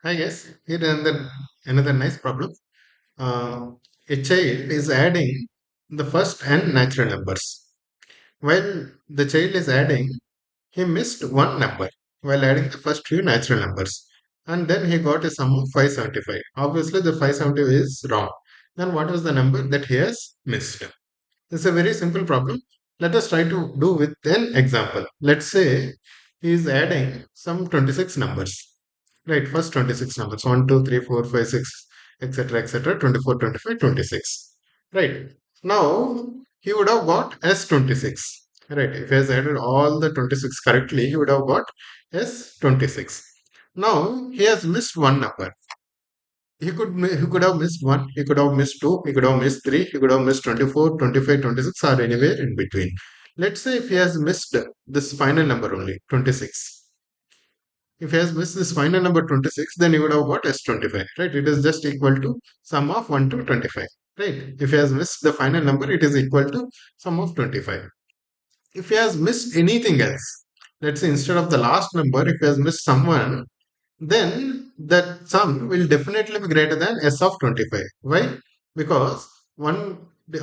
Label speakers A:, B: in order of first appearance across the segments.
A: Hi guys, here another nice problem. Uh, a child is adding the first n natural numbers. While the child is adding, he missed one number while adding the first few natural numbers. And then he got a sum of 575. Obviously, the 570 is wrong. Then what was the number that he has missed? It's a very simple problem. Let us try to do with an example. Let's say he is adding some 26 numbers. Right, first 26 numbers 1, 2, 3, 4, 5, 6, etc., etc., 24, 25, 26. Right, now he would have got S26. Right, if he has added all the 26 correctly, he would have got S26. Now he has missed one number. He could have missed one, he could have missed two, he could have missed three, he could have missed 24, 25, 26, or anywhere in between. Let's say if he has missed this final number only, 26. If he has missed this final number 26, then he would have got S25, right? It is just equal to sum of 1 to 25, right? If he has missed the final number, it is equal to sum of 25. If he has missed anything else, let's say instead of the last number, if he has missed someone, then that sum will definitely be greater than S of 25. Why? Because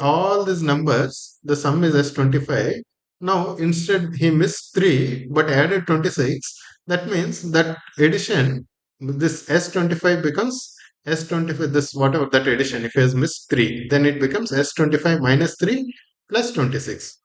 A: all these numbers, the sum is S25. Now, instead he missed 3 but added 26. That means that addition, this S25 becomes S25, this whatever that addition, if he has missed 3, then it becomes S25 minus 3 plus 26.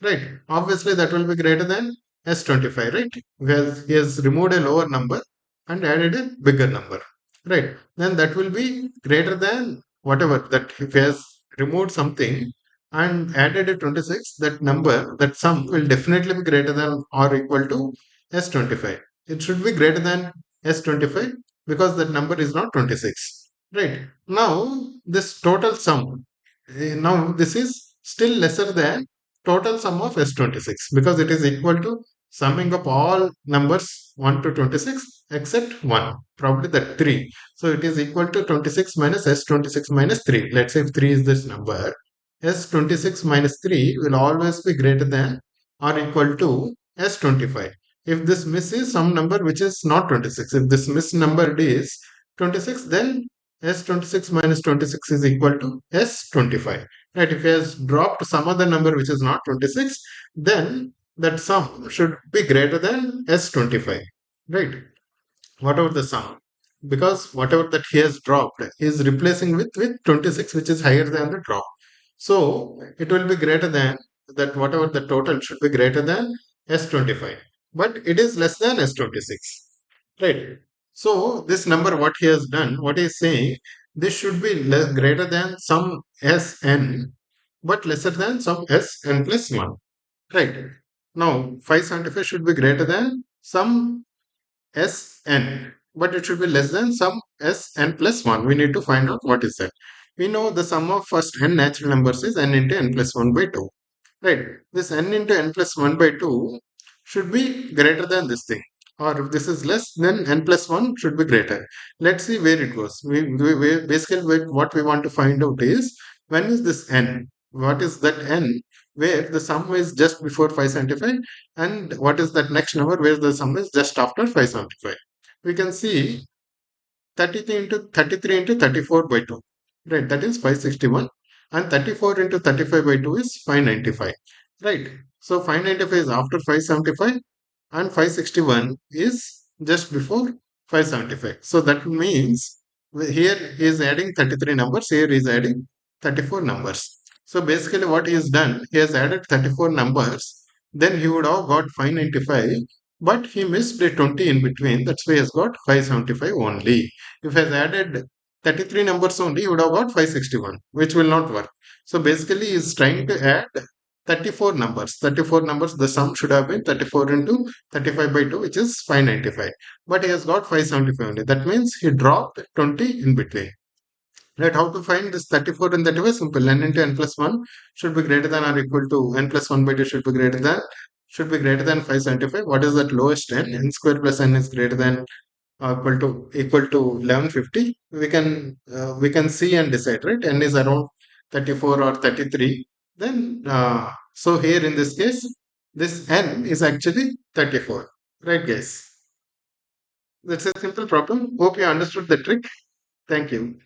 A: Right. Obviously, that will be greater than S25, right? Because he has removed a lower number and added a bigger number, right? Then that will be greater than whatever that if he has removed something and added a 26, that number, that sum will definitely be greater than or equal to S25. It should be greater than S25 because that number is not 26, right? Now, this total sum, now this is still lesser than total sum of S26 because it is equal to summing up all numbers 1 to 26 except 1, probably that 3. So it is equal to 26 minus S26 minus 3. Let's say if 3 is this number, S26 minus 3 will always be greater than or equal to S25. If this miss is some number which is not 26, if this miss number is 26, then S26 minus 26 is equal to S25. Right? If he has dropped some other number which is not 26, then that sum should be greater than S25. Right? Whatever the sum. Because whatever that he has dropped, he is replacing with 26, which is higher than the drop. So it will be greater than that, whatever the total should be greater than S25. But it is less than S26. Right. So this number, what he has done, what he is saying, this should be greater than some Sn, but lesser than some Sn plus 1. Right. Now 575 should be greater than some Sn, but it should be less than some Sn plus 1. We need to find out what is that. We know the sum of first n natural numbers is n into n plus 1 by 2. Right. This n into n plus 1 by 2 should be greater than this thing. Or if this is less, then n plus 1 should be greater. Let's see where it goes. Basically, what we want to find out is when is this n? What is that n where the sum is just before 575, and what is that next number where the sum is just after 575? We can see 33 into 34 by 2. Right, that is 561. And 34 into 35 by 2 is 595. Right. So 595 is after 575 and 561 is just before 575. So that means here he is adding 33 numbers, here he is adding 34 numbers. So basically what he has done, he has added 34 numbers, then he would have got 595, but he missed a 20 in between. That's why he has got 575 only. If he has added 33 numbers only, he would have got 561, which will not work. So basically, he is trying to add 34 numbers. 34 numbers, the sum should have been 34 into 35 by 2, which is 595. But he has got 575 only. That means he dropped 20 in between. Right, how to find this 34 and 35? Simple. N into n plus 1 should be greater than or equal to n plus 1 by 2 should be greater than 575. What is that lowest n? N square plus n is greater than equal to 1150. We can see and decide, right? N is around 34 or 33. Then so here in this case, this n is actually 34. Right, guys? That's a simple problem. Hope you understood the trick. Thank you.